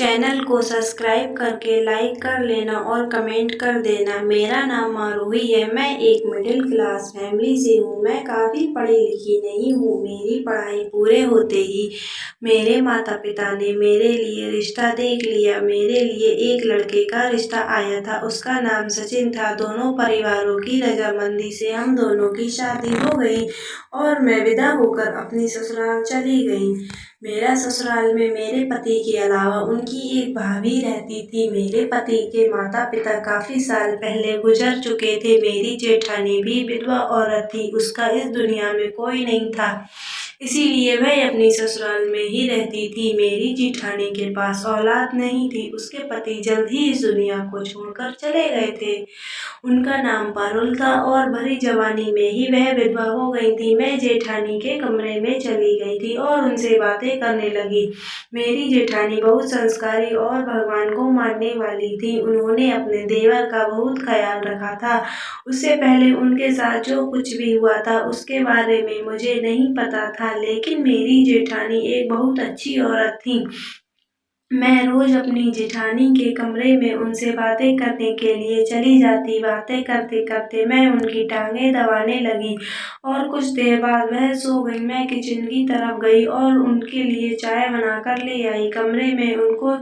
Channel को subscribe करके like कर लेना और कमेंट कर देना। मेरा नाम आरोही है। मैं एक मिडिल क्लास फैमिली से हूँ। मैं काफ़ी पढ़ी लिखी नहीं हूँ। मेरी पढ़ाई पूरे होते ही मेरे माता पिता ने मेरे लिए रिश्ता देख लिया। मेरे लिए एक लड़के का रिश्ता आया था। उसका नाम सचिन था। दोनों परिवारों की रजामंदी से हम दोनों की शादी हो गई और मैं विदा होकर अपनी ससुराल चली गई। मेरा ससुराल में मेरे पति के अलावा उनकी एक भाभी रहती थी। मेरे पति के माता पिता काफ़ी साल पहले गुजर चुके थे। मेरी जेठानी भी विधवा औरत थी। उसका इस दुनिया में कोई नहीं था, इसीलिए वह अपनी ससुराल में ही रहती थी। मेरी जेठानी के पास औलाद नहीं थी। उसके पति जल्द ही इस दुनिया को छोड़कर चले गए थे। उनका नाम पारुल था और भरी जवानी में ही वह विधवा हो गई थी। मैं जेठानी के कमरे में चली गई थी और उनसे बातें करने लगी। मेरी जेठानी बहुत संस्कारी और भगवान को मानने वाली थी। उन्होंने अपने देवर का बहुत ख्याल रखा था। उससे पहले उनके साथ जो कुछ भी हुआ था उसके बारे में मुझे नहीं पता था, लेकिन मेरी जेठानी एक बहुत अच्छी औरत थी। मैं रोज अपनी जेठानी के कमरे में उनसे बातें करने के लिए चली जाती। बातें करते करते मैं उनकी टांगें दबाने लगी और कुछ देर बाद वह सो गई। मैं किचन की तरफ गई और उनके लिए चाय बनाकर ले आई। कमरे में उनको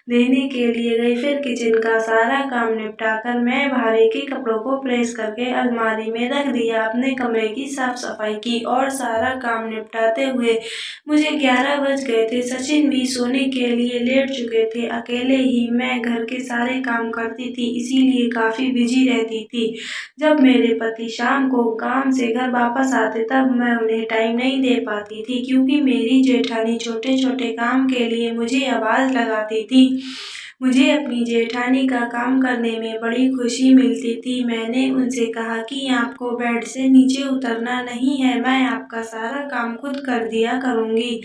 देने के लिए गई। फिर किचन का सारा काम निपटाकर मैं भाभी के कपड़ों को प्रेस करके अलमारी में रख दिया। अपने कमरे की साफ सफाई की और सारा काम निपटाते हुए मुझे 11 बज गए थे। सचिन भी सोने के लिए लेट चुके थे। अकेले ही मैं घर के सारे काम करती थी, इसीलिए काफ़ी बिजी रहती थी। जब मेरे पति शाम को काम से घर वापस आते तब मैं उन्हें टाइम नहीं दे पाती थी, क्योंकि मेरी जेठानी छोटे छोटे काम के लिए मुझे आवाज़ लगाती थी। मुझे अपनी जेठानी का काम करने में बड़ी खुशी मिलती थी। मैंने उनसे कहा कि आपको बेड से नीचे उतरना नहीं है, मैं आपका सारा काम खुद कर दिया करूँगी।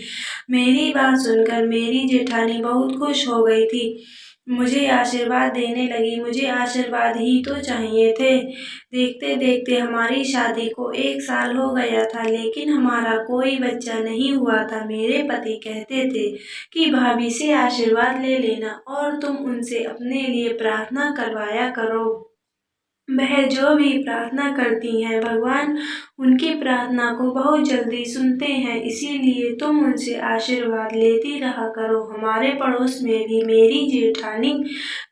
मेरी बात सुनकर मेरी जेठानी बहुत खुश हो गई थी। मुझे आशीर्वाद देने लगी। मुझे आशीर्वाद ही तो चाहिए थे। देखते देखते हमारी शादी को 1 साल हो गया था, लेकिन हमारा कोई बच्चा नहीं हुआ था। मेरे पति कहते थे कि भाभी से आशीर्वाद ले लेना और तुम उनसे अपने लिए प्रार्थना करवाया करो। वह जो भी प्रार्थना करती हैं भगवान उनकी प्रार्थना को बहुत जल्दी सुनते हैं, इसीलिए तुम उनसे आशीर्वाद लेती रहा करो। हमारे पड़ोस में भी मेरी जेठानी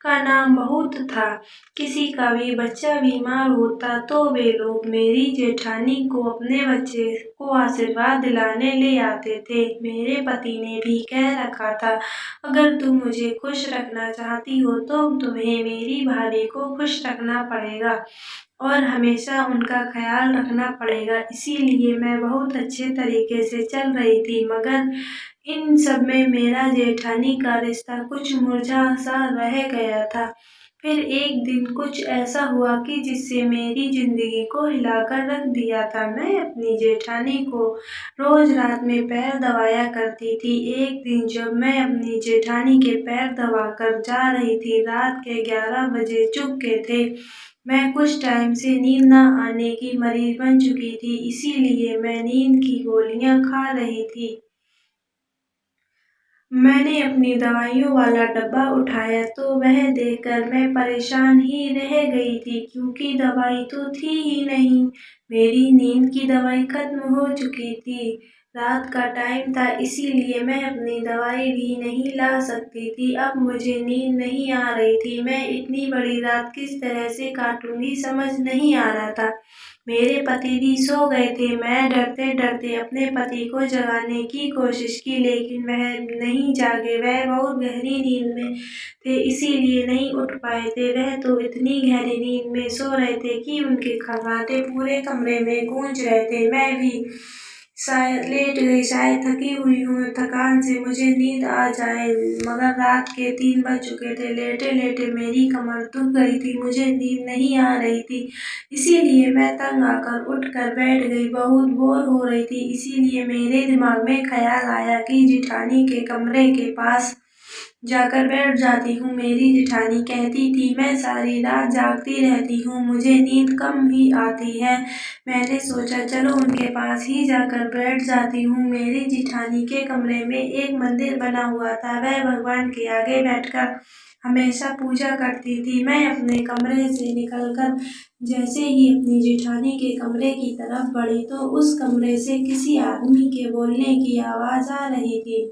का नाम बहुत था। किसी का भी बच्चा बीमार होता तो वे लोग मेरी जेठानी को अपने बच्चे को आशीर्वाद दिलाने ले आते थे। मेरे पति ने भी कह रखा था, अगर तुम मुझे खुश रखना चाहती हो तो तुम्हें मेरी भाभी को खुश रखना पड़ेगा और हमेशा उनका ख्याल रखना पड़ेगा। इसीलिए मैं बहुत अच्छे तरीके से चल रही थी, मगर इन सब में मेरा जेठानी का रिश्ता कुछ मुरझा सा रह गया था। फिर एक दिन कुछ ऐसा हुआ कि जिससे मेरी जिंदगी को हिलाकर रख दिया था। मैं अपनी जेठानी को रोज रात में पैर दबाया करती थी। एक दिन जब मैं अपनी जेठानी के पैर दबाकर जा रही थी, रात के 11 बजे चुपके थे। मैं कुछ टाइम से नींद न आने की मरीज बन चुकी थी, इसीलिए मैं नींद की गोलियां खा रही थी। मैंने अपनी दवाइयों वाला डब्बा उठाया तो वह देखकर मैं परेशान ही रह गई थी, क्योंकि दवाई तो थी ही नहीं। मेरी नींद की दवाई खत्म हो चुकी थी। रात का टाइम था, इसीलिए मैं अपनी दवाई भी नहीं ला सकती थी। अब मुझे नींद नहीं आ रही थी। मैं इतनी बड़ी रात किस तरह से काटूंगी समझ नहीं आ रहा था। मेरे पति भी सो गए थे। मैं डरते डरते अपने पति को जगाने की कोशिश की, लेकिन वह नहीं जागे। वह बहुत गहरी नींद में थे, इसीलिए नहीं उठ पाए थे। वह तो इतनी गहरी नींद में सो रहे थे कि उनके खर्राटे पूरे कमरे में गूंज रहे थे। मैं भी शायद लेट गई, शायद थकी हुई हूँ, थकान से मुझे नींद आ जाए, मगर रात के 3 बज चुके थे। लेटे लेटे मेरी कमर दुख गई थी, मुझे नींद नहीं आ रही थी, इसीलिए मैं तंग आकर उठकर बैठ गई। बहुत बोर हो रही थी, इसीलिए मेरे दिमाग में ख्याल आया कि जेठानी के कमरे के पास जाकर बैठ जाती हूँ। मेरी जेठानी कहती थी, मैं सारी रात जागती रहती हूँ, मुझे नींद कम ही आती है। मैंने सोचा चलो उनके पास ही जाकर बैठ जाती हूँ। मेरी जेठानी के कमरे में एक मंदिर बना हुआ था। वह भगवान के आगे बैठकर हमेशा पूजा करती थी। मैं अपने कमरे से निकलकर जैसे ही अपनी जेठानी के कमरे की तरफ बढ़ी तो उस कमरे से किसी आदमी के बोलने की आवाज़ आ रही थी।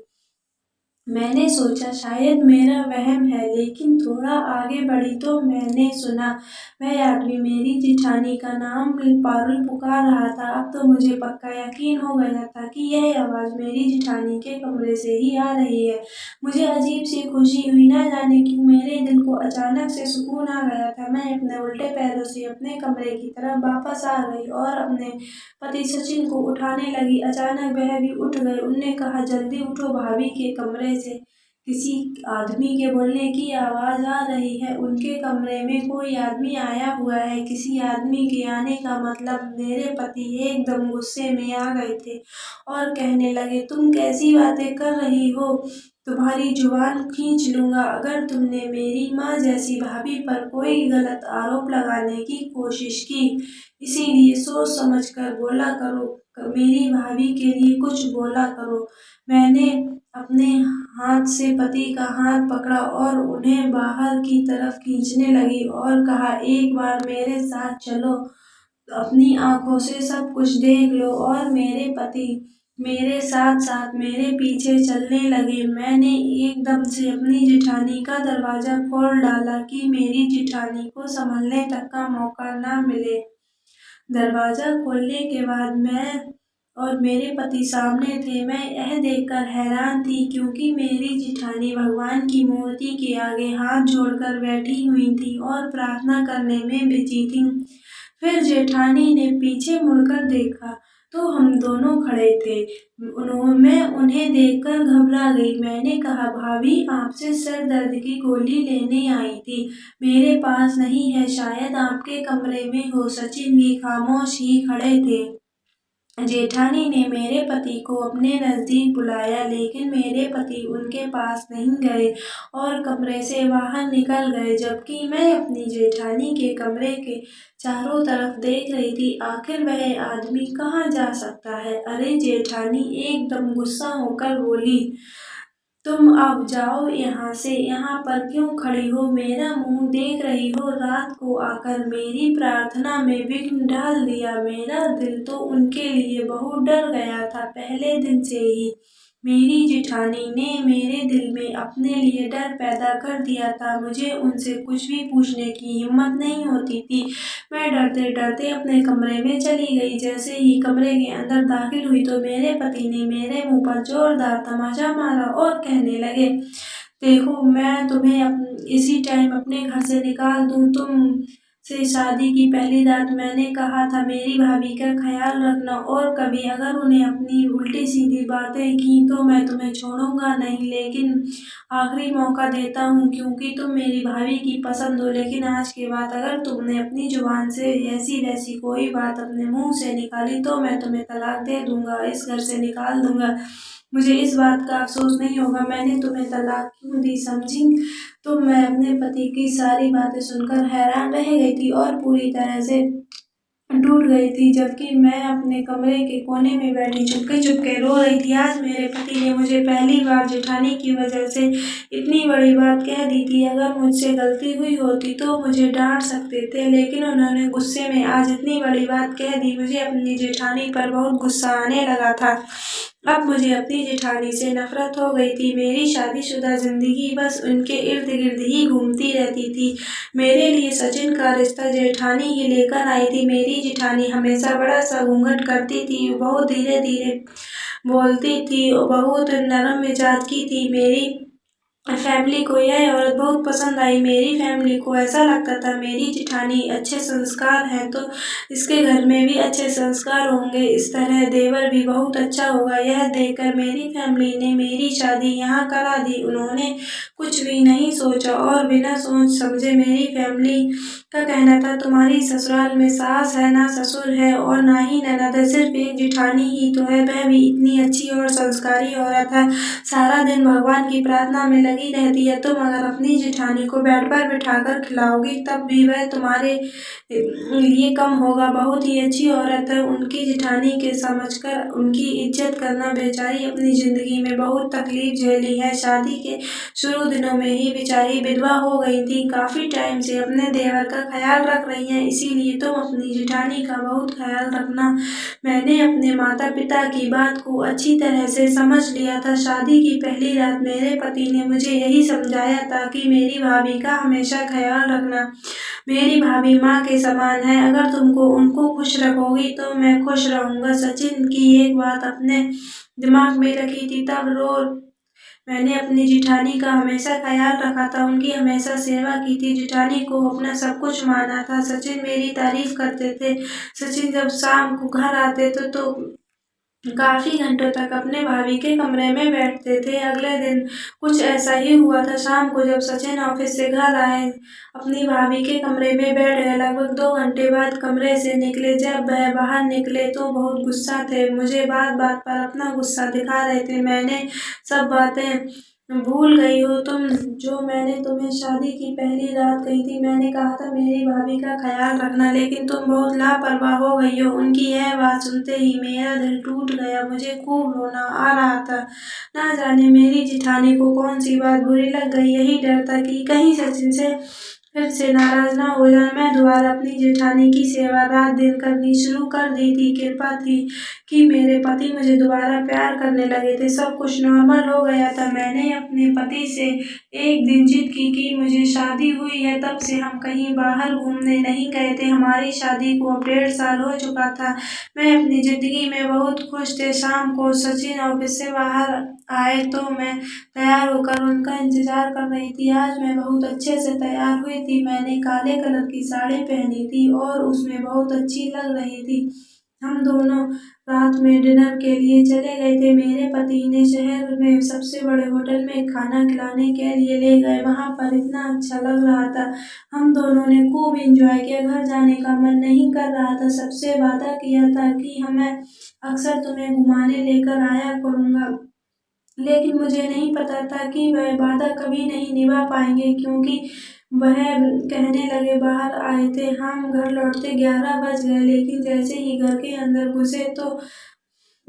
मैंने सोचा शायद मेरा वहम है, लेकिन थोड़ा आगे बढ़ी तो मैंने सुना वह आदमी मेरी जेठानी का नाम पारुल पुकार रहा था। अब तो मुझे पक्का यकीन हो गया था कि यह आवाज़ मेरी जेठानी के कमरे से ही आ रही है। मुझे अजीब सी खुशी हुई, ना जाने क्यों मेरे दिल को अचानक से सुकून आ गया था। मैं अपने उल्टे पैरों से अपने कमरे की तरफ वापस आ गई और अपने पति सचिन को उठाने लगी। अचानक वह भी उठ गए। उनने कहा, जल्दी उठो, भाभी के कमरे से किसी आदमी के बोलने की आवाज़ आ रही है। उनके कमरे में कोई आदमी आया हुआ है। किसी आदमी के आने का मतलब। मेरे पति एकदम गुस्से में आ गए थे और कहने लगे, तुम कैसी बातें कर रही हो? तुम्हारी जुबान खींच लूंगा अगर तुमने मेरी माँ जैसी भाभी पर कोई गलत आरोप लगाने की कोशिश की। इसीलिए सोच समझ कर बोला करो, मेरी भाभी के लिए कुछ बोला करो। मैंने अपने हाथ से पति का हाथ पकड़ा और उन्हें बाहर की तरफ खींचने लगी और कहा, एक बार मेरे साथ चलो, अपनी आंखों से सब कुछ देख लो। और मेरे पति मेरे साथ साथ मेरे पीछे चलने लगे। मैंने एकदम से अपनी जेठानी का दरवाजा खोल डाला कि मेरी जेठानी को संभलने तक का मौका ना मिले। दरवाजा खोलने के बाद मैं और मेरे पति सामने थे। मैं यह देखकर हैरान थी क्योंकि मेरी जेठानी भगवान की मूर्ति के आगे हाथ जोड़कर बैठी हुई थी और प्रार्थना करने में बिजी थी। फिर जेठानी ने पीछे मुड़कर देखा तो हम दोनों खड़े थे। मैं उन्हें देखकर घबरा गई। मैंने कहा, भाभी, आपसे सर दर्द की गोली लेने आई थी, मेरे पास नहीं है, शायद आपके कमरे में हो। सचिन भी खामोश ही खड़े थे। जेठानी ने मेरे पति को अपने नज़दीक बुलाया, लेकिन मेरे पति उनके पास नहीं गए और कमरे से बाहर निकल गए, जबकि मैं अपनी जेठानी के कमरे के चारों तरफ देख रही थी। आखिर वह आदमी कहाँ जा सकता है? अरे जेठानी एकदम गुस्सा होकर बोली, तुम अब जाओ यहाँ से, यहाँ पर क्यों खड़ी हो? मेरा मुंह देख रही हो? रात को आकर मेरी प्रार्थना में विघ्न डाल दिया। मेरा दिल तो उनके लिए बहुत डर गया था। पहले दिन से ही मेरी जेठानी ने मेरे दिल में अपने लिए डर पैदा कर दिया था। मुझे उनसे कुछ भी पूछने की हिम्मत नहीं होती थी। मैं डरते डरते अपने कमरे में चली गई। जैसे ही कमरे के अंदर दाखिल हुई तो मेरे पति ने मेरे मुंह पर जोरदार तमाचा मारा और कहने लगे, देखो, मैं तुम्हें इसी टाइम अपने घर से निकाल दूं। तुम से शादी की पहली रात मैंने कहा था मेरी भाभी का ख्याल रखना, और कभी अगर उन्हें अपनी उल्टी सीधी बातें की तो मैं तुम्हें छोड़ूंगा नहीं। लेकिन आखिरी मौका देता हूँ क्योंकि तुम मेरी भाभी की पसंद हो। लेकिन आज के बाद अगर तुमने अपनी जुबान से ऐसी वैसी कोई बात अपने मुंह से निकाली तो मैं तुम्हें तलाक दे दूंगा, इस घर से निकाल दूंगा। मुझे इस बात का अफसोस नहीं होगा मैंने तुम्हें तलाक क्यों दी, समझी? तो मैं अपने पति की सारी बातें सुनकर हैरान रह गई थी और पूरी तरह से टूट गई थी, जबकि मैं अपने कमरे के कोने में बैठी चुपके चुपके रो रही थी। आज मेरे पति ने मुझे पहली बार जेठानी की वजह से इतनी बड़ी बात कह दी थी। अगर मुझसे गलती हुई होती तो मुझे डांट सकते थे, लेकिन उन्होंने गुस्से में आज इतनी बड़ी बात कह दी। मुझे अपनी जेठानी पर बहुत गुस्सा आने लगा था। अब मुझे अपनी जेठानी से नफरत हो गई थी। मेरी शादीशुदा जिंदगी बस उनके इर्द गिर्द ही घूमती रहती थी। मेरे लिए सचिन का रिश्ता जेठानी ही लेकर आई थी। मेरी जेठानी हमेशा बड़ा सा घूंघट करती थी, बहुत धीरे धीरे बोलती थी, बहुत नरम मिजाज की थी। मेरी फैमिली को यह औरत बहुत पसंद आई। मेरी फैमिली को ऐसा लगता था मेरी जेठानी अच्छे संस्कार हैं तो इसके घर में भी अच्छे संस्कार होंगे, इस तरह देवर भी बहुत अच्छा होगा। यह देखकर मेरी फैमिली ने मेरी शादी यहाँ करा दी। उन्होंने कुछ भी नहीं सोचा और बिना सोच समझे मेरी फैमिली का कहना था, तुम्हारी ससुराल में सास है ना ससुर है और ना ही ननद है, सिर्फ एक जेठानी ही तो है, वह भी इतनी अच्छी और संस्कारी औरत है, सारा दिन भगवान की प्रार्थना में लगी रहती है। तुम अगर अपनी जेठानी को बेड पर बिठाकर खिलाओगी तब भी वह तुम्हारे लिए कम होगा। बहुत ही अच्छी औरत है। उनकी जेठानी के समझकर उनकी इज्जत करना। बेचारी अपनी जिंदगी में बहुत तकलीफ झेली है। शादी के शुरू दिनों में ही बेचारी विधवा हो गई थी। काफी टाइम से अपने देवर का ख्याल रख रही हैं, इसीलिए तुम अपनी जेठानी का बहुत ख्याल रखना। मैंने अपने माता पिता की बात को अच्छी तरह से समझ लिया था। शादी की पहली रात मेरे पति ने मुझे यही समझाया था कि मेरी भाभी का हमेशा ख्याल रखना। मेरी भाभी माँ के समान है। अगर तुमको उनको खुश रखोगी तो मैं खुश रहूंगा। सचिन की एक बात अपने दिमाग में रखी थी। तब रोज मैंने अपनी जेठानी का हमेशा ख्याल रखा था, उनकी हमेशा सेवा की थी, जेठानी को अपना सब कुछ माना था। सचिन मेरी तारीफ करते थे। सचिन जब शाम को घर आते थे तो काफी घंटों तक अपने भाभी के कमरे में बैठते थे। अगले दिन कुछ ऐसा ही हुआ था। शाम को जब सचिन ऑफिस से घर आए, अपनी भाभी के कमरे में बैठ गए। लगभग 2 घंटे बाद कमरे से निकले। जब वह बाहर निकले तो बहुत गुस्सा थे। मुझे बात बात पर अपना गुस्सा दिखा रहे थे। मैंने सब बातें भूल गई हो तुम, जो मैंने तुम्हें शादी की पहली रात कही थी। मैंने कहा था मेरी भाभी का ख्याल रखना, लेकिन तुम बहुत लापरवाह हो गई हो। उनकी यह बात सुनते ही मेरा दिल टूट गया। मुझे खूब रोना आ रहा था। ना जाने मेरी जेठानी को कौन सी बात बुरी लग गई। यही डर था कि कहीं सचिन से फिर से नाराज ना हो जाए। मैं दोबारा अपनी जेठानी की सेवा रात दिन करनी शुरू कर दी थी। कृपा थी कि मेरे पति मुझे दोबारा प्यार करने लगे थे। सब कुछ नॉर्मल हो गया था। मैंने अपने पति से एक दिन जिद की कि मुझे शादी हुई है तब से हम कहीं बाहर घूमने नहीं गए थे। हमारी शादी को अब 1.5 साल हो चुका था। मैं अपनी जिंदगी में बहुत खुश थे। शाम को सचिन ऑफिस से बाहर आए तो मैं तैयार होकर उनका इंतजार कर रही थी। आज मैं बहुत अच्छे से तैयार हुई थी। मैंने काले कलर की साड़ी पहनी थी और उसमें बहुत अच्छी लग रही थी। हम दोनों रात में डिनर के लिए चले गए थे। मेरे पति ने शहर में सबसे बड़े होटल में खाना खिलाने के लिए ले गए। वहाँ पर इतना अच्छा लग रहा था। हम दोनों ने खूब एंजॉय किया। घर जाने का मन नहीं कर रहा था। सबसे वादा किया था कि हमें अक्सर तुम्हें घुमाने लेकर आया करूँगा, लेकिन मुझे नहीं पता था कि वह वादा कभी नहीं निभा पाएंगे, क्योंकि वह कहने लगे बाहर आए थे। हम घर लौटते 11 बज गए, लेकिन जैसे ही घर के अंदर घुसे तो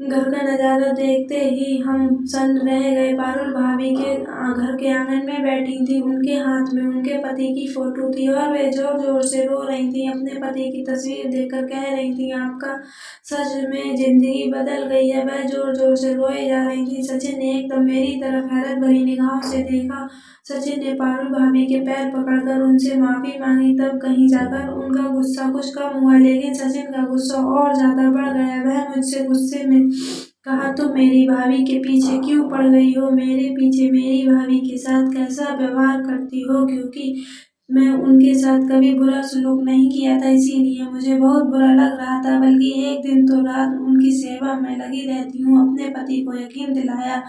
घर का नजारा देखते ही हम सन्न रह गए। पारुल भाभी के घर के आंगन में बैठी थी। उनके हाथ में उनके पति की फोटो थी और वे जोर जोर से रो रही थी। अपने पति की तस्वीर देखकर कह रही थी आपका सच में जिंदगी बदल गई है। वह जोर जोर से रोए जा रही थी। सचिन ने एकदम मेरी तरफ हैरत भरी निगाहों से देखा। सचिन ने पारुल भाभी के पैर पकड़कर उनसे माफी मांगी। तब कहीं जाकर उनका गुस्सा कुछ कम हुआ, लेकिन सचिन का गुस्सा और ज्यादा बढ़ गया। वह मुझसे गुस्से में कहा तुम मेरी भाभी के पीछे क्यों पड़ गई हो? मेरे पीछे मेरी भाभी के साथ कैसा व्यवहार करती हो? क्योंकि मैं उनके साथ कभी बुरा सलूक नहीं किया था, इसीलिए मुझे बहुत बुरा लग रहा था। बल्कि एक दिन तो रात उनकी सेवा में लगी रहती हूँ। अपने पति को यकीन दिलाया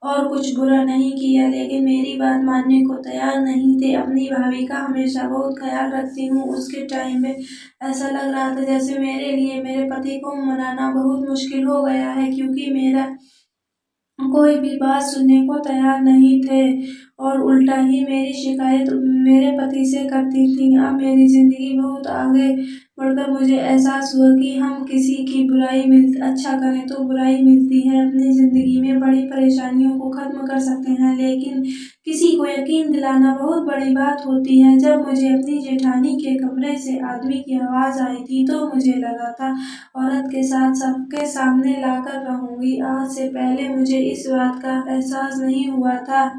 और कुछ बुरा नहीं किया, लेकिन मेरी बात मानने को तैयार नहीं थे। अपनी भाभी का हमेशा बहुत ख्याल रखती हूँ। उसके टाइम में ऐसा लग रहा था जैसे मेरे लिए मेरे पति को मनाना बहुत मुश्किल हो गया है, क्योंकि मेरा कोई भी बात सुनने को तैयार नहीं थे और उल्टा ही मेरी शिकायत मेरे पति से करती थी। अब मेरी जिंदगी बहुत आगे बढ़कर मुझे एहसास हुआ कि हम किसी की बुराई मिल अच्छा करें तो बुराई मिलती है। अपनी जिंदगी में बड़ी परेशानियों को खत्म कर सकते हैं, लेकिन किसी को यकीन दिलाना बहुत बड़ी बात होती है। जब मुझे अपनी जेठानी के कमरे से आदमी की आवाज आई थी तो मुझे लगा था औरत के साथ सबके सामने लाकर रहूंगी। आज से पहले मुझे इस बात का एहसास नहीं हुआ था।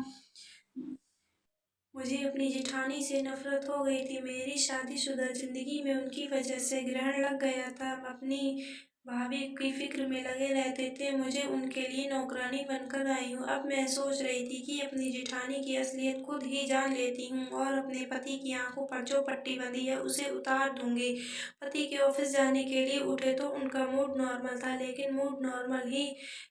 मुझे अपनी जेठानी से नफरत हो गई थी। मेरी शादीशुदा जिंदगी में उनकी वजह से ग्रहण लग गया था। अपनी भाभी की फिक्र में लगे रहते थे। मुझे उनके लिए नौकरानी बनकर आई हूँ। अब मैं सोच रही थी कि अपनी जेठानी की असलियत खुद ही जान लेती हूँ और अपने पति की आंखों पर जो पट्टी बंधी है उसे उतार दूंगी। पति के ऑफिस जाने के लिए उठे तो उनका मूड नॉर्मल था, लेकिन मूड नॉर्मल ही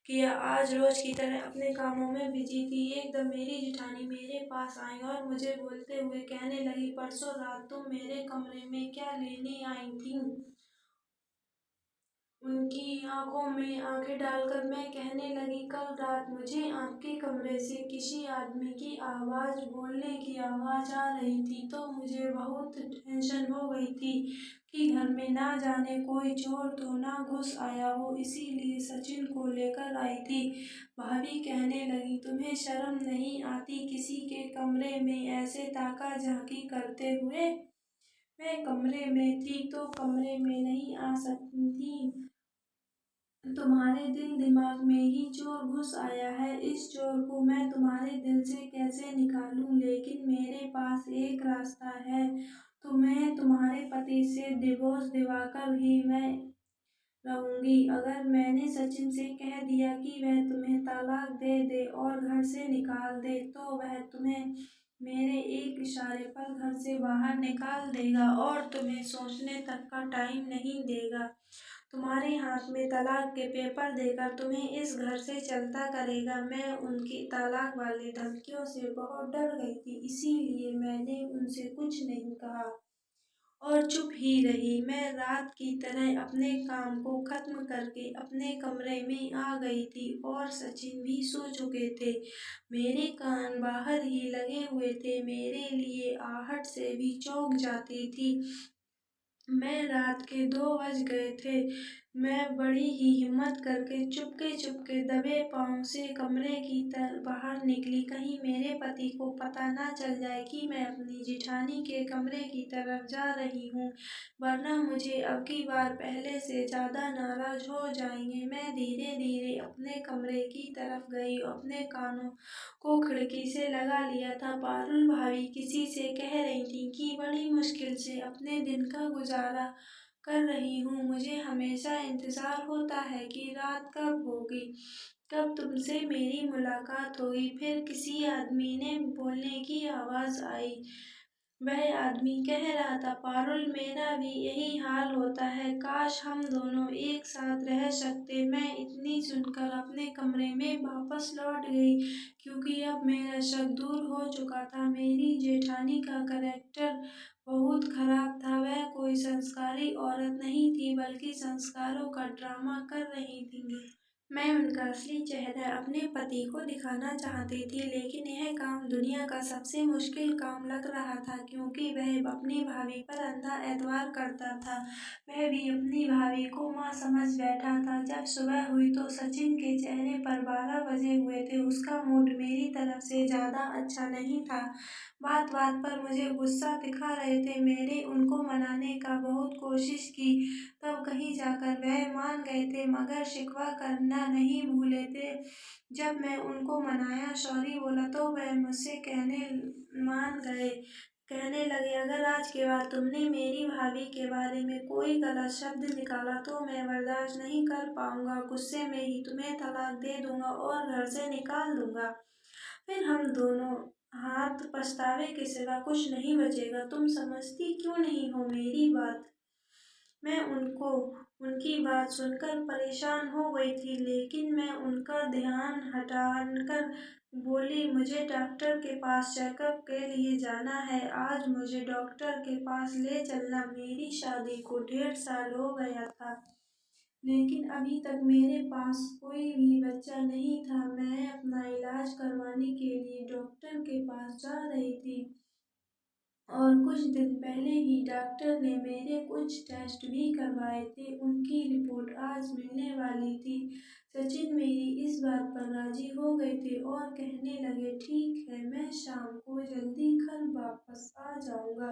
किया। आज रोज की तरह अपने कामों में बिजी थी। एकदम मेरी जेठानी मेरे पास आई और मुझे बोलते हुए कहने लगी परसों रात तुम मेरे कमरे में क्या लेने आई थी? उनकी आँखों में आँखें डालकर मैं कहने लगी, कल रात मुझे आपके कमरे से किसी आदमी की आवाज़, बोलने की आवाज़ आ रही थी, तो मुझे बहुत टेंशन हो गई थी कि घर में ना जाने कोई चोर तो ना घुस आया हो, इसीलिए सचिन को लेकर आई थी। भाभी कहने लगी, तुम्हें शर्म नहीं आती किसी के कमरे में ऐसे ताका झांकी करते हुए? मैं कमरे में थी तो कमरे में नहीं आ सकती थी। तुम्हारे दिल दिमाग में ही चोर घुस आया है। इस चोर को मैं तुम्हारे दिल से कैसे निकालूं? लेकिन मेरे पास एक रास्ता है। तो मैं तुम्हारे पति से डिवोर्स दिवाकर ही मैं रहूंगी। अगर मैंने सचिन से कह दिया कि वह तुम्हें तलाक दे दे और घर से निकाल दे, तो वह तुम्हें मेरे एक इशारे पर घर से बाहर निकाल देगा और तुम्हें सोचने तक का टाइम नहीं देगा। तुम्हारे हाथ में तलाक के पेपर देकर तुम्हें इस घर से चलता करेगा। मैं उनकी तलाक वाली धमकियों से बहुत डर गई थी, इसीलिए मैंने उनसे कुछ नहीं कहा और चुप ही रही। मैं रात की तरह अपने काम को खत्म करके अपने कमरे में आ गई थी और सचिन भी सो चुके थे। मेरे कान बाहर ही लगे हुए थे, मेरे लिए आहट से भी चौंक जाती थी। मैं रात के 2 बज गए थे। मैं बड़ी ही हिम्मत करके चुपके चुपके दबे पाँव से कमरे की तरफ बाहर निकली, कहीं मेरे पति को पता ना चल जाए कि मैं अपनी जिठानी के कमरे की तरफ जा रही हूँ, वरना मुझे अब की बार पहले से ज़्यादा नाराज हो जाएंगे। मैं धीरे धीरे अपने कमरे की तरफ गई, अपने कानों को खिड़की से लगा लिया था। पारुल भाभी किसी से कह रही थी कि बड़ी मुश्किल से अपने दिन का गुजारा कर रही हूँ। मुझे हमेशा इंतजार होता है कि रात कब होगी, कब तुमसे मेरी मुलाकात होगी। फिर किसी आदमी ने बोलने की आवाज़ आई। वह आदमी कह रहा था, पारुल मेरा भी यही हाल होता है, काश हम दोनों एक साथ रह सकते। मैं इतनी सुनकर अपने कमरे में वापस लौट गई, क्योंकि अब मेरा शक दूर हो चुका था। मेरी जेठानी का कैरेक्टर बहुत खराब था। वह कोई संस्कारी औरत नहीं थी, बल्कि संस्कारों का ड्रामा कर रही थी। मैं उनका असली चेहरा अपने पति को दिखाना चाहती थी, लेकिन यह काम दुनिया का सबसे मुश्किल काम लग रहा था, क्योंकि वह अपनी भाभी पर अंधा एतबार करता था। वह भी अपनी भाभी को माँ समझ बैठा था। जब सुबह हुई तो सचिन के चेहरे पर 12 बजे हुए थे। उसका मूड मेरी तरफ से ज़्यादा अच्छा नहीं था। बात बात पर मुझे गुस्सा दिखा रहे थे। मैंने उनको मनाने का बहुत कोशिश की, तब कहीं जाकर वह मान गए थे, मगर शिकवा करना नहीं भूले थे। जब मैं उनको मनाया, सॉरी बोला, तो वह मुझसे कहने मान गए। कहने लगे, अगर आज के बाद तुमने मेरी भाभी के बारे में कोई गलत शब्द निकाला तो मैं बर्दाश्त नहीं कर पाऊंगा। गुस्से में ही तुम्हें तलाक दे दूंगा और घर से निकाल दूंगा। फिर हम दोनों हाथ पछतावे के सिवा कुछ नहीं बचेगा। तुम समझती क्यों नहीं हो मेरी बात? मैं उनकी बात सुनकर परेशान हो गई थी, लेकिन मैं उनका ध्यान हटाकर बोली, मुझे डॉक्टर के पास चेकअप के लिए जाना है। आज मुझे डॉक्टर के पास ले चलना। मेरी शादी को 1.5 साल हो गया था, लेकिन अभी तक मेरे पास कोई भी बच्चा नहीं था। मैं अपना इलाज करवाने के लिए डॉक्टर के पास जा रही थी और कुछ दिन पहले ही डॉक्टर ने मेरे कुछ टेस्ट भी करवाए थे। उनकी रिपोर्ट आज मिलने वाली थी। सचिन मेरी इस बात पर राजी हो गए थे और कहने लगे, ठीक है, मैं शाम को जल्दी घर वापस आ जाऊंगा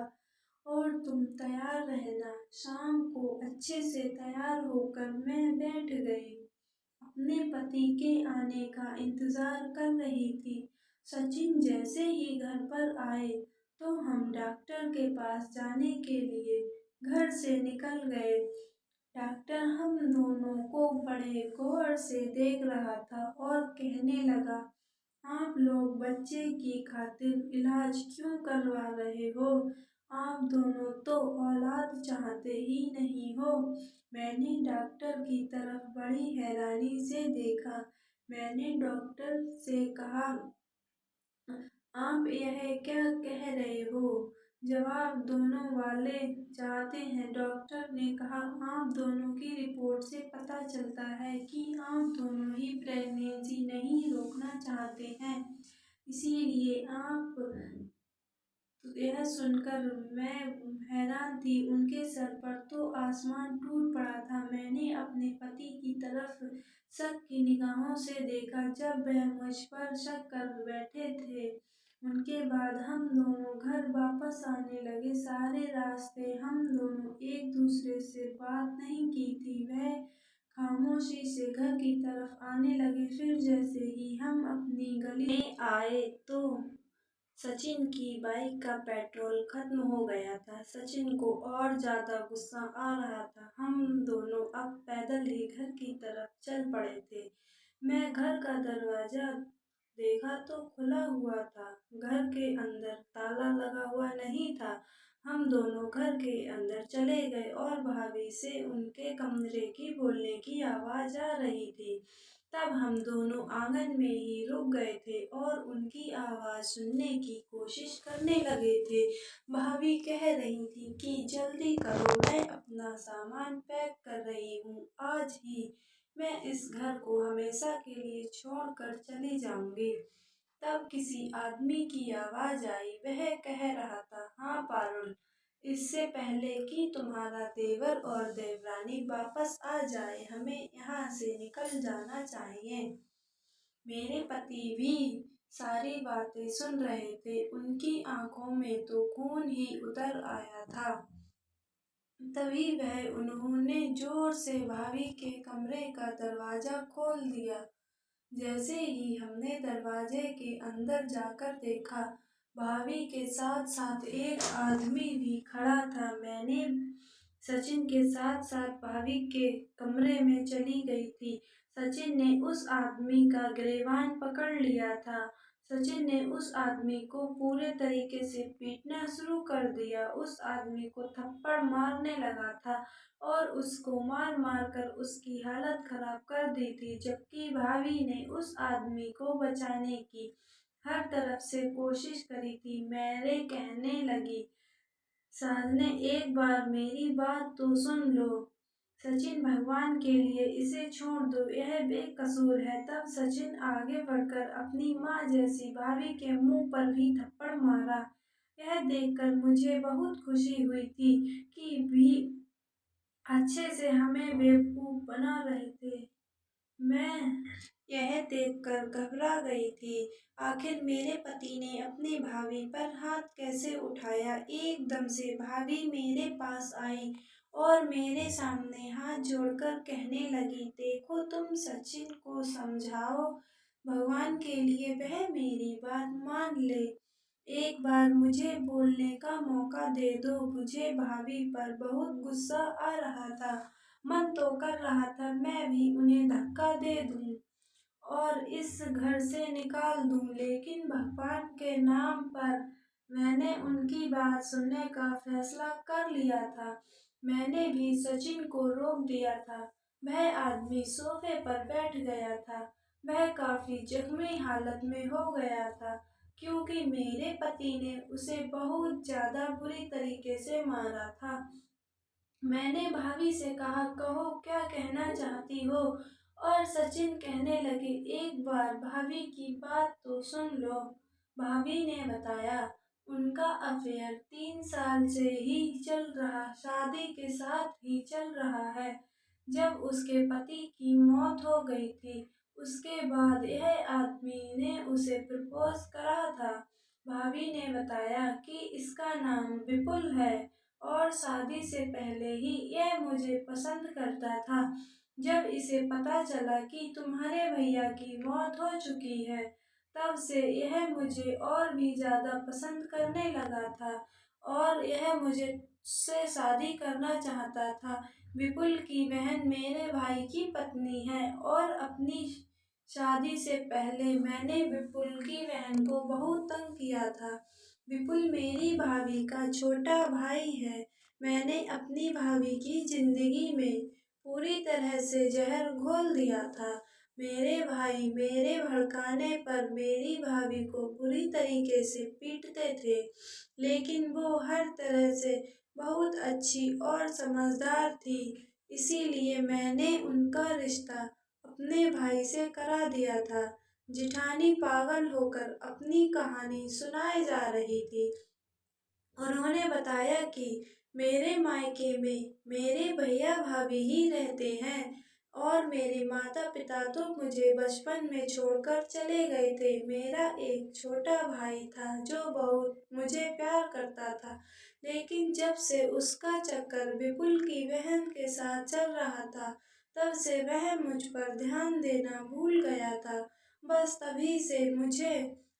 और तुम तैयार रहना। शाम को अच्छे से तैयार होकर मैं बैठ गई, अपने पति के आने का इंतजार कर रही थी। सचिन जैसे ही घर पर आए तो हम डॉक्टर के पास जाने के लिए घर से निकल गए। डॉक्टर हम दोनों को बड़े गौर से देख रहा था और कहने लगा, आप लोग बच्चे की खातिर इलाज क्यों करवा रहे हो? आप दोनों तो औलाद चाहते ही नहीं हो। मैंने डॉक्टर की तरफ बड़ी हैरानी से देखा। मैंने डॉक्टर से कहा, आप यह क्या कह रहे हो? जवाब दोनों वाले चाहते हैं। डॉक्टर ने कहा, आप दोनों की रिपोर्ट से पता चलता है कि आप दोनों ही प्रेगनेंसी नहीं रोकना चाहते हैं, इसीलिए आप। यह सुनकर मैं हैरान थी। उनके सर पर तो आसमान टूट पड़ा था। मैंने अपने पति की तरफ शक की निगाहों से देखा, जब वह मुझ पर शक कर बैठे थे। उनके बाद हम दोनों घर वापस आने लगे। सारे रास्ते हम दोनों एक दूसरे से बात नहीं की थी। वह खामोशी से घर की तरफ आने लगे। फिर जैसे ही हम अपनी गली में आए तो सचिन की बाइक का पेट्रोल खत्म हो गया था। सचिन को और ज्यादा गुस्सा आ रहा था। हम दोनों अब पैदल ही घर की तरफ चल पड़े थे। मैं घर का दरवाजा देखा तो खुला हुआ था। घर के अंदर ताला लगा हुआ नहीं था। हम दोनों घर के अंदर चले गए और भाभी से उनके कमरे की बोलने की आवाज आ रही थी। तब हम दोनों आंगन में ही रुक गए थे और उनकी आवाज सुनने की कोशिश करने लगे थे। भाभी कह रही थी कि जल्दी करो, मैं अपना सामान पैक कर रही हूँ। आज ही मैं इस घर को हमेशा के लिए छोड़कर चली जाऊंगी। तब किसी आदमी की आवाज आई। वह कह रहा था, हाँ पारुल, इससे पहले कि तुम्हारा देवर और देवरानी वापस आ जाए, हमें यहाँ से निकल जाना चाहिए। मेरे पति भी सारी बातें सुन रहे थे। उनकी आंखों में तो खून ही उतर आया था। तभी उन्होंने जोर से भाभी के कमरे का दरवाजा खोल दिया। जैसे ही हमने दरवाजे के अंदर जाकर देखा, भाभी के साथ साथ एक आदमी भी खड़ा था। मैंने सचिन के साथ साथ भाभी के कमरे में चली गई थी। सचिन ने उस आदमी का गिरेबान पकड़ लिया था। सचिन ने उस आदमी को पूरे तरीके से पीटना शुरू कर दिया। उस आदमी को थप्पड़ मारने लगा था और उसको मार मार कर उसकी हालत खराब कर दी थी। जबकि भाभी ने उस आदमी को बचाने की हर तरफ से कोशिश करी थी। मेरे कहने लगी, साजने, एक बार मेरी बात तो सुन लो। सचिन, भगवान के लिए इसे छोड़ दो, यह बेकसूर है। तब सचिन आगे बढ़कर अपनी माँ जैसी भाभी के मुंह पर भी थप्पड़ मारा। यह देखकर मुझे बहुत खुशी हुई थी कि भी अच्छे से हमें बेवकूफ बना रहे थे। मैं यह देखकर घबरा गई थी। आखिर मेरे पति ने अपनी भाभी पर हाथ कैसे उठाया। एकदम से भाभी मेरे पास आई और मेरे सामने हाथ जोड़कर कहने लगी, देखो, तुम सचिन को समझाओ, भगवान के लिए वह मेरी बात मान ले। एक बार मुझे बोलने का मौका दे दो। मुझे भाभी पर बहुत गुस्सा आ रहा था। मन तो कर रहा था मैं भी उन्हें धक्का दे दूं और इस घर से निकाल दूं, लेकिन भगवान के नाम पर मैंने उनकी बात सुनने का फैसला कर लिया था। मैंने भी सचिन को रोक दिया था। वह आदमी सोफे पर बैठ गया था। वह काफी जख्मी हालत में हो गया था क्योंकि मेरे पति ने उसे बहुत ज्यादा बुरी तरीके से मारा था। मैंने भाभी से कहा, कहो, क्या कहना चाहती हो। और सचिन कहने लगे, एक बार भाभी की बात तो सुन लो। भाभी ने बताया, उनका अफेयर 3 साल से ही चल रहा, शादी के साथ ही चल रहा है। जब उसके पति की मौत हो गई थी, उसके बाद यह आदमी ने उसे प्रपोज करा था। भाभी ने बताया कि इसका नाम विपुल है और शादी से पहले ही यह मुझे पसंद करता था। जब इसे पता चला कि तुम्हारे भैया की मौत हो चुकी है, तब से यह मुझे और भी ज्यादा पसंद करने लगा था और यह मुझे से शादी करना चाहता था। विपुल की बहन मेरे भाई की पत्नी है और अपनी शादी से पहले मैंने विपुल की बहन को बहुत तंग किया था। विपुल मेरी भाभी का छोटा भाई है। मैंने अपनी भाभी की जिंदगी में पूरी तरह से जहर घोल दिया था। मेरे भाई मेरे भड़काने पर मेरी भाभी को बुरी तरीके से पीटते थे, लेकिन वो हर तरह से बहुत अच्छी और समझदार थी। इसीलिए मैंने उनका रिश्ता अपने भाई से करा दिया था। जिठानी पागल होकर अपनी कहानी सुनाए जा रही थी। उन्होंने बताया कि मेरे मायके में मेरे भैया भाभी ही रहते हैं और मेरे माता पिता तो मुझे बचपन में छोड़कर चले गए थे। मेरा एक छोटा भाई था जो बहुत मुझे प्यार करता था, लेकिन जब से उसका चक्कर विपुल की बहन के साथ चल रहा था, तब से वह मुझ पर ध्यान देना भूल गया था। बस तभी से मुझे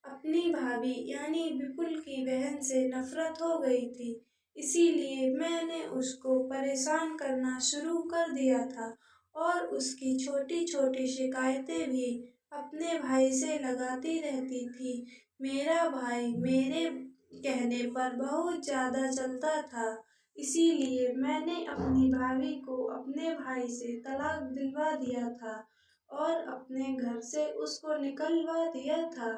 अपनी भाभी यानी विपुल की बहन से नफरत हो गई थी। इसीलिए मैंने उसको परेशान करना शुरू कर दिया था और उसकी छोटी छोटी शिकायतें भी अपने भाई से लगाती रहती थी। मेरा भाई मेरे कहने पर बहुत ज़्यादा चलता था। इसीलिए मैंने अपनी भाभी को अपने भाई से तलाक दिलवा दिया था और अपने घर से उसको निकलवा दिया था।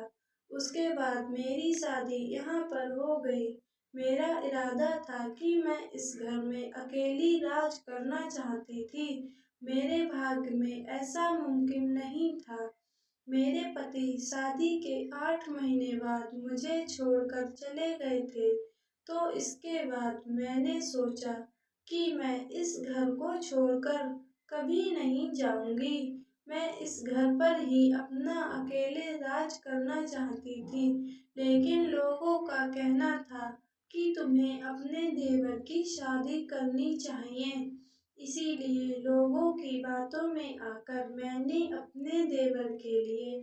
उसके बाद मेरी शादी यहाँ पर हो गई। मेरा इरादा था कि मैं इस घर में अकेली राज करना चाहती थी। मेरे भाग्य में ऐसा मुमकिन नहीं था। मेरे पति शादी के 8 महीने बाद मुझे छोड़कर चले गए थे। तो इसके बाद मैंने सोचा कि मैं इस घर को छोड़कर कभी नहीं जाऊंगी। मैं इस घर पर ही अपना अकेले राज करना चाहती थी, लेकिन लोगों का कहना था कि तुम्हें अपने देवर की शादी करनी चाहिए। इसीलिए लोगों की बातों में आकर मैंने अपने देवर के लिए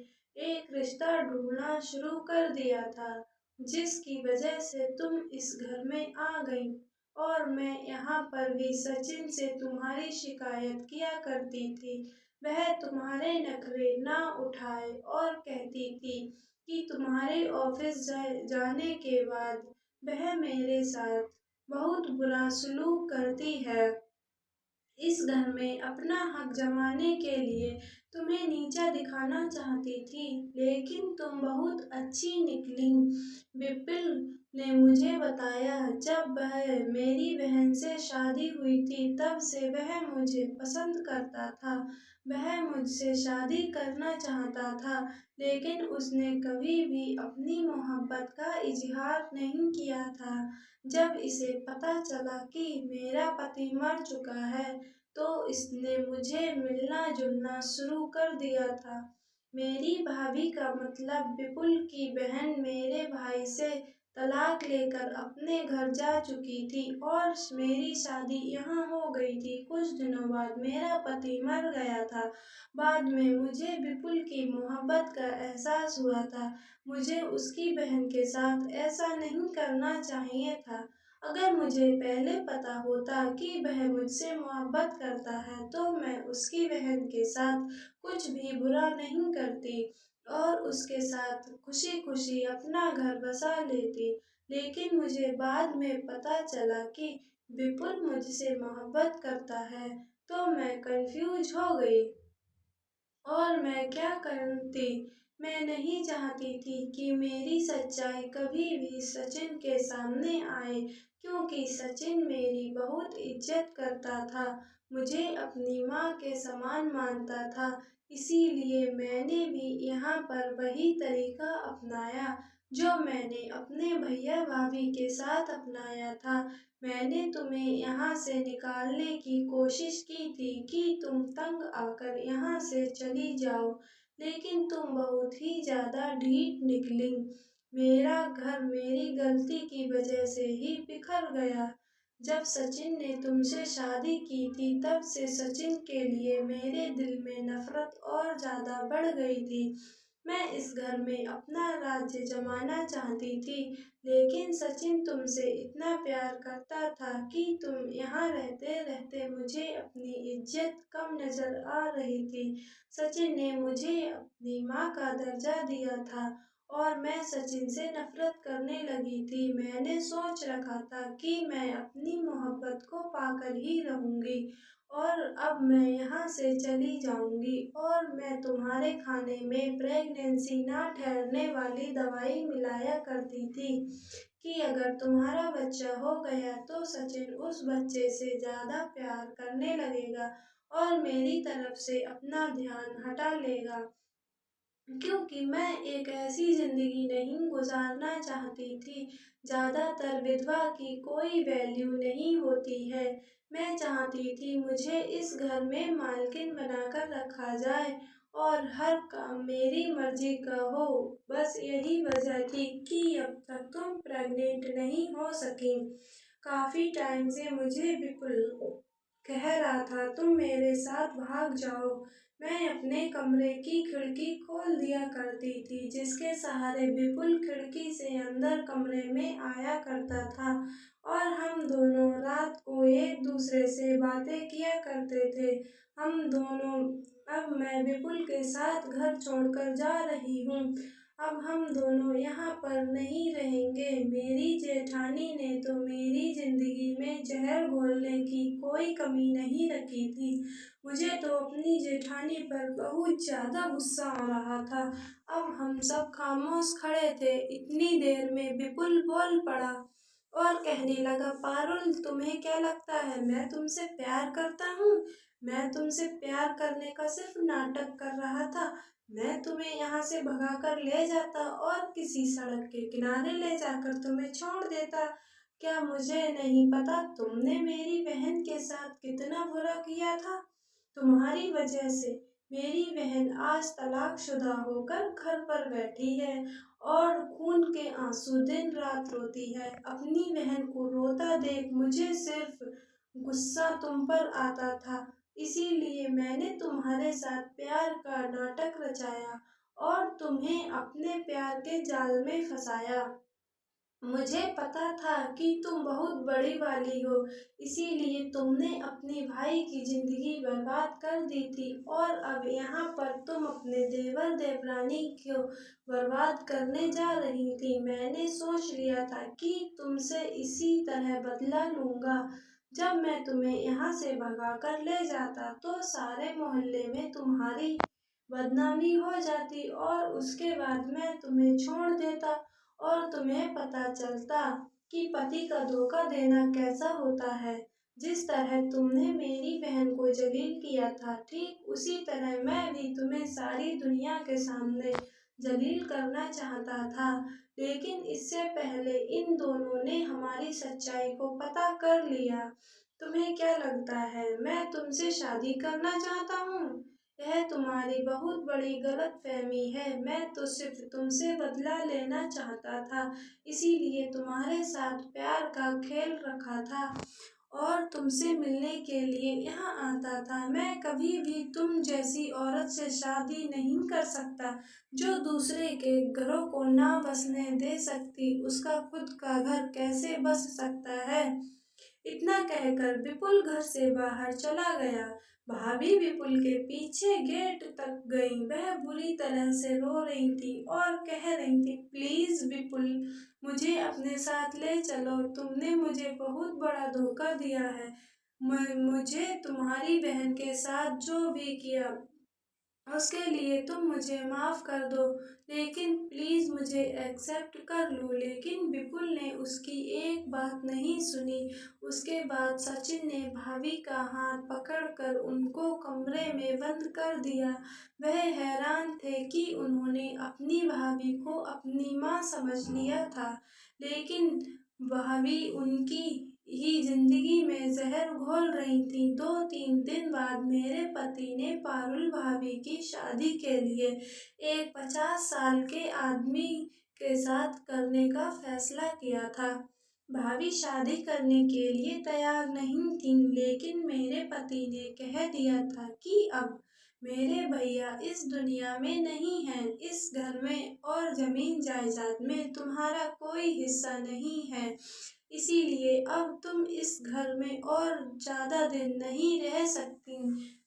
एक रिश्ता ढूंढना शुरू कर दिया था, जिसकी वजह से तुम इस घर में आ गई। और मैं यहाँ पर भी सचिन से तुम्हारी शिकायत किया करती थी। वह तुम्हारे नखरे ना उठाए और कहती थी कि तुम्हारे ऑफिस जाने के बाद वह मेरे साथ बहुत बुरा सलूक करती है। इस घर में अपना हक जमाने के लिए तुम्हें नीचा दिखाना चाहती थी, लेकिन तुम बहुत अच्छी निकली। विपिन ने मुझे बताया जब वह मेरी बहन से शादी हुई थी तब से वह मुझे पसंद करता था। वह मुझसे शादी करना चाहता था, लेकिन उसने कभी भी अपनी मोहब्बत का इजहार नहीं किया था। जब इसे पता चला कि मेरा पति मर चुका है, तो इसने मुझे मिलना जुलना शुरू कर दिया था। मेरी भाभी का मतलब विपुल की बहन मेरे भाई से तलाक लेकर अपने घर जा चुकी थी और मेरी शादी यहाँ हो गई थी। कुछ दिनों बाद मेरा पति मर गया था। बाद में मुझे विपुल की मोहब्बत का एहसास हुआ था। मुझे उसकी बहन के साथ ऐसा नहीं करना चाहिए था। अगर मुझे पहले पता होता कि वह मुझसे मोहब्बत करता है तो मैं उसकी बहन के साथ कुछ भी बुरा नहीं करती और उसके साथ खुशी खुशी अपना घर बसा लेती। लेकिन मुझे बाद में पता चला कि विपुल मुझसे मोहब्बत करता है, तो मैं कंफ्यूज हो गई और मैं क्या करती। मैं नहीं चाहती थी कि मेरी सच्चाई कभी भी सचिन के सामने आए, क्योंकि सचिन मेरी बहुत इज्जत करता था, मुझे अपनी माँ के समान मानता था। इसीलिए मैंने भी यहाँ पर वही तरीका अपनाया जो मैंने अपने भैया भाभी के साथ अपनाया था। मैंने तुम्हें यहाँ से निकालने की कोशिश की थी कि तुम तंग आकर यहाँ से चली जाओ, लेकिन तुम बहुत ही ज़्यादा ढीठ निकली। मेरा घर मेरी गलती की वजह से ही बिखर गया। जब सचिन ने तुमसे शादी की थी तब से सचिन के लिए मेरे दिल में नफरत और ज़्यादा बढ़ गई थी। मैं इस घर में अपना राज्य जमाना चाहती थी, लेकिन सचिन तुमसे इतना प्यार करता था कि तुम यहाँ रहते रहते मुझे अपनी इज्जत कम नजर आ रही थी। सचिन ने मुझे अपनी माँ का दर्जा दिया था और मैं सचिन से नफरत करने लगी थी। मैंने सोच रखा था कि मैं अपनी मोहब्बत को पाकर ही रहूंगी और अब मैं यहाँ से चली जाऊँगी और मैं तुम्हारे खाने में प्रेगनेंसी ना ठहरने वाली दवाई मिलाया करती थी कि अगर तुम्हारा बच्चा हो गया तो सचिन उस बच्चे से ज़्यादा प्यार करने लगेगा और मेरी तरफ से अपना ध्यान हटा लेगा, क्योंकि मैं एक ऐसी ज़िंदगी नहीं गुज़ारना चाहती थी। ज़्यादातर विधवा की कोई वैल्यू नहीं होती है। मैं चाहती थी मुझे इस घर में मालकिन बनाकर रखा जाए और हर काम मेरी मर्ज़ी का हो। बस यही वजह थी कि अब तक तुम प्रेग्नेंट नहीं हो सकीं। काफ़ी टाइम से मुझे विपुल कह रहा था तुम मेरे साथ भाग जाओ। मैं अपने कमरे की खिड़की खोल दिया करती थी, जिसके सहारे विपुल खिड़की से अंदर कमरे में आया करता था और हम दोनों रात को एक दूसरे से बातें किया करते थे। हम दोनों अब मैं विपुल के साथ घर छोड़कर जा रही हूँ। अब हम दोनों यहाँ पर नहीं रहेंगे। मेरी जेठानी ने तो मेरी जिंदगी में जहर घोलने की कोई कमी नहीं रखी थी। मुझे तो अपनी जेठानी पर बहुत ज़्यादा गुस्सा आ रहा था। अब हम सब खामोश खड़े थे। इतनी देर में विपुल बोल पड़ा और कहने लगा, पारुल तुम्हें क्या लगता है मैं तुमसे प्यार करता हूँ? मैं तुमसे प्यार करने का सिर्फ नाटक कर रहा था। मैं तुम्हें यहाँ से भगाकर ले जाता और किसी सड़क के किनारे ले जाकर तुम्हें छोड़ देता। क्या मुझे नहीं पता तुमने मेरी बहन के साथ कितना बुरा किया था? तुम्हारी वजह से मेरी बहन आज तलाकशुदा होकर घर पर बैठी है और खून के आंसू दिन रात रोती है। अपनी बहन को रोता देख मुझे सिर्फ गुस्सा तुम पर आता था, इसीलिए मैंने तुम्हारे साथ प्यार का नाटक रचाया और तुम्हें अपने प्यार के जाल में फंसाया। मुझे पता था कि तुम बहुत बड़ी वाली हो, इसीलिए तुमने अपने भाई की जिंदगी बर्बाद कर दी थी और अब यहाँ पर तुम अपने देवर देवरानी को बर्बाद करने जा रही थी। मैंने सोच लिया था कि तुमसे इसी तरह बदला लूँगा। जब मैं तुम्हें यहाँ से भगा कर ले जाता तो सारे मोहल्ले में तुम्हारी बदनामी हो जाती और उसके बाद मैं तुम्हें छोड़ देता और तुम्हें पता चलता कि पति का धोखा देना कैसा होता है। जिस तरह तुमने मेरी बहन को जलील किया था, ठीक उसी तरह मैं भी तुम्हें सारी दुनिया के सामने जलील करना चाहता था। लेकिन इससे पहले इन दोनों ने हमारी सच्चाई को पता कर लिया। तुम्हें क्या लगता है मैं तुमसे शादी करना चाहता हूँ? यह तुम्हारी बहुत बड़ी गलतफहमी है। मैं तो सिर्फ तुमसे बदला लेना चाहता था, इसीलिए तुम्हारे साथ प्यार का खेल रखा था और तुमसे मिलने के लिए यहाँ आता था। मैं कभी भी तुम जैसी औरत से शादी नहीं कर सकता जो दूसरे के घरों को ना बसने दे सकती। उसका खुद का घर कैसे बस सकता है? इतना कहकर विपुल घर से बाहर चला गया। भाभी विपुल के पीछे गेट तक गई। वह बुरी तरह से रो रही थी और कह रही थी, प्लीज विपुल मुझे अपने साथ ले चलो। तुमने मुझे बहुत बड़ा धोखा दिया है। मुझे तुम्हारी बहन के साथ जो भी किया उसके लिए तुम मुझे माफ़ कर दो, लेकिन प्लीज़ मुझे एक्सेप्ट कर लो। लेकिन विपुल ने उसकी एक बात नहीं सुनी। उसके बाद सचिन ने भाभी का हाथ पकड़कर उनको कमरे में बंद कर दिया। वह हैरान थे कि उन्होंने अपनी भाभी को अपनी माँ समझ लिया था, लेकिन भाभी उनकी ही जिंदगी में जहर घोल रही थी। 2-3 दिन बाद मेरे पति ने पारुल भाभी की शादी के लिए एक 50 साल के आदमी के साथ करने का फैसला किया था। भाभी शादी करने के लिए तैयार नहीं थी, लेकिन मेरे पति ने कह दिया था कि अब मेरे भैया इस दुनिया में नहीं हैं। इस घर में और जमीन जायदाद में तुम्हारा कोई हिस्सा नहीं है, इसीलिए अब तुम इस घर में और ज़्यादा दिन नहीं रह सकती।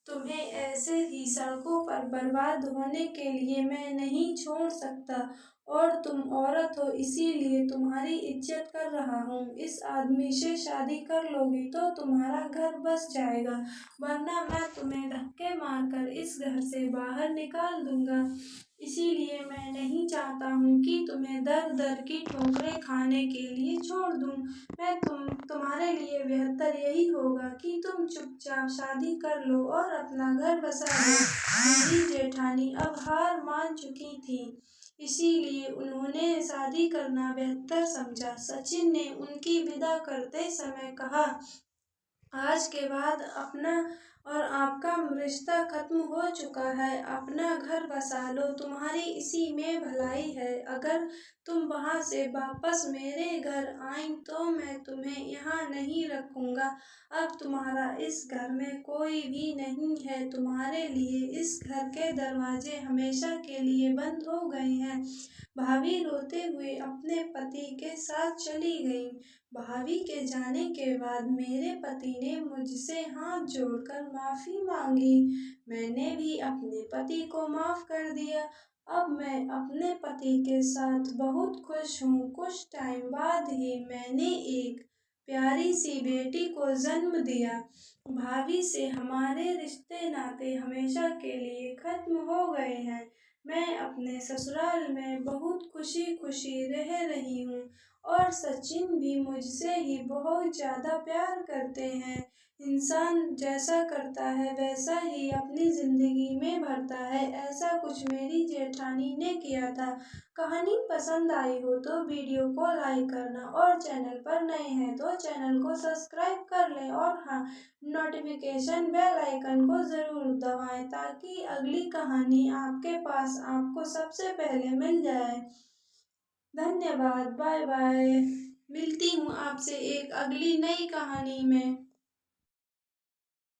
तुम्हें ऐसे ही सड़कों पर बर्बाद होने के लिए मैं नहीं छोड़ सकता और तुम औरत हो इसीलिए तुम्हारी इज्जत कर रहा हूँ। इस आदमी से शादी कर लोगी तो तुम्हारा घर बस जाएगा, वरना मैं तुम्हें धक्के मारकर इस घर से बाहर निकाल दूंगा। इसीलिए मैं नहीं चाहता हूँ कि तुम्हें दर दर की ठोकरें खाने के लिए छोड़ दूँ। तुम्हारे लिए बेहतर यही होगा कि तुम चुपचाप शादी कर लो और अपना घर बसा लो। मेरी जेठानी अब हार मान चुकी थी, इसीलिए उन्होंने शादी करना बेहतर समझा। सचिन ने उनकी विदा करते समय कहा, आज के बाद अपना और आपका रिश्ता खत्म हो चुका है। अपना घर बसा लो, तुम्हारी इसी में भलाई है। अगर तुम वहाँ से वापस मेरे घर आई तो मैं तुम्हें यहाँ नहीं रखूँगा। अब तुम्हारा इस घर में कोई भी नहीं है। तुम्हारे लिए इस घर के दरवाजे हमेशा के लिए बंद हो गए हैं। भाभी रोते हुए अपने पति के साथ चली गईं। भाभी के जाने के बाद मेरे पति ने मुझसे हाथ जोड़कर माफ़ी मांगी। मैंने भी अपने पति को माफ़ कर दिया। अब मैं अपने पति के साथ बहुत खुश हूँ। कुछ टाइम बाद ही मैंने एक प्यारी सी बेटी को जन्म दिया। भाभी से हमारे रिश्ते नाते हमेशा के लिए खत्म हो गए हैं। मैं अपने ससुराल में बहुत खुशी खुशी रह रही हूँ और सचिन भी मुझसे ही बहुत ज़्यादा प्यार करते हैं। इंसान जैसा करता है वैसा ही अपनी ज़िंदगी में भरता है। ऐसा कुछ मेरी जेठानी ने किया था। कहानी पसंद आई हो तो वीडियो को लाइक करना और चैनल पर नए हैं तो चैनल को सब्सक्राइब कर लें और हाँ, नोटिफिकेशन बेल आइकन को ज़रूर दबाएं ताकि अगली कहानी आपके पास आपको सबसे पहले मिल जाए। धन्यवाद, बाय बाय। मिलती हूँ आपसे एक अगली नई कहानी में।